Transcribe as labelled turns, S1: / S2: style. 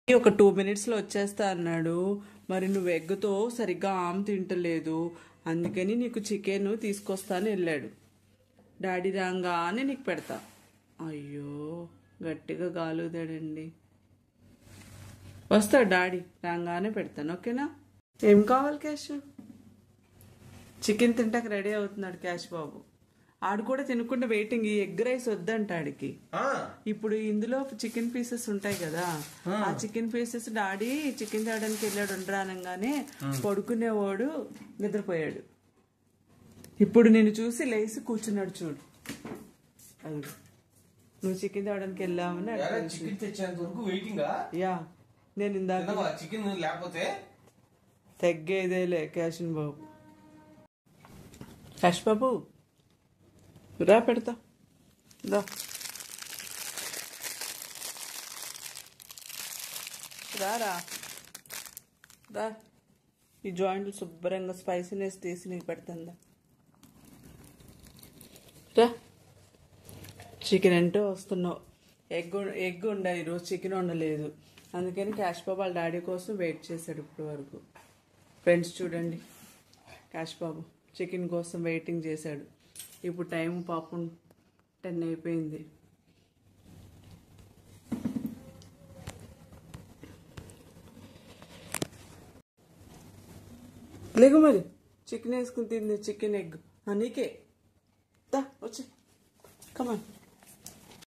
S1: ఒక 2 మినిట్స్లో వచ్చేస్తా అన్నాడు. మరి నువ్వు ఎగ్గుతో సరిగ్గా ఆమ్ తింటలేదు, అందుకని నీకు చికెన్ తీసుకొస్తాను వెళ్ళాడు. డాడీ రాగానే నీకు పెడతా. అయ్యో గట్టిగా గాలుదాడండి. వస్తాడు డాడీ రాగానే పెడతాను, ఓకేనా? ఏం కావాలి క్యాష్? చికెన్ తింటాక రెడీ అవుతున్నాడు క్యాష్ బాబు. ఆడు కూడా తినకుండా వెయిటింగ్. ఈ ఎగ్ రైస్ వద్దంట ఆడికి. ఇప్పుడు ఇందులో చికెన్ పీసెస్ ఉంటాయి కదా, ఆ చికెన్ పీసెస్ డాడీ చికెన్ తేడానికి వెళ్ళాడు ఉండరానంగానే పడుకునేవాడు, నిద్రపోయాడు. ఇప్పుడు నేను చూసి లేచి కూర్చున్నాడు చూడు. అది నువ్వు చికెన్ తేడానికి వెళ్ళావని యా నేను ఇందాక
S2: చికెన్ లేకపోతే
S1: తగ్గేదేలే క్యాషన్ బాబు. క్యాష్ బాబు రా పెడతా దా. రారా రా, ఈ జాయింట్లు శుభ్రంగా స్పైసీనెస్ తీసి నీకు పెడతాందా. రా, చికెన్ అంటే వస్తున్నావు. ఎగ్ ఉండ ఈరోజు చికెన్ వండలేదు, అందుకని క్యాష్ బాబు వాళ్ళ డాడీ కోసం వెయిట్ చేశాడు ఇప్పటి వరకు. ఫ్రెండ్స్ చూడండి, క్యాష్ బాబు చికెన్ కోసం వెయిటింగ్ చేశాడు. ఇప్పుడు టైం పాపం 10 అయిపోయింది. లేకు మరి చికెన్ వేసుకుని తింది, చికెన్ ఎగ్ నీకే దా వచ్చి కమాన్.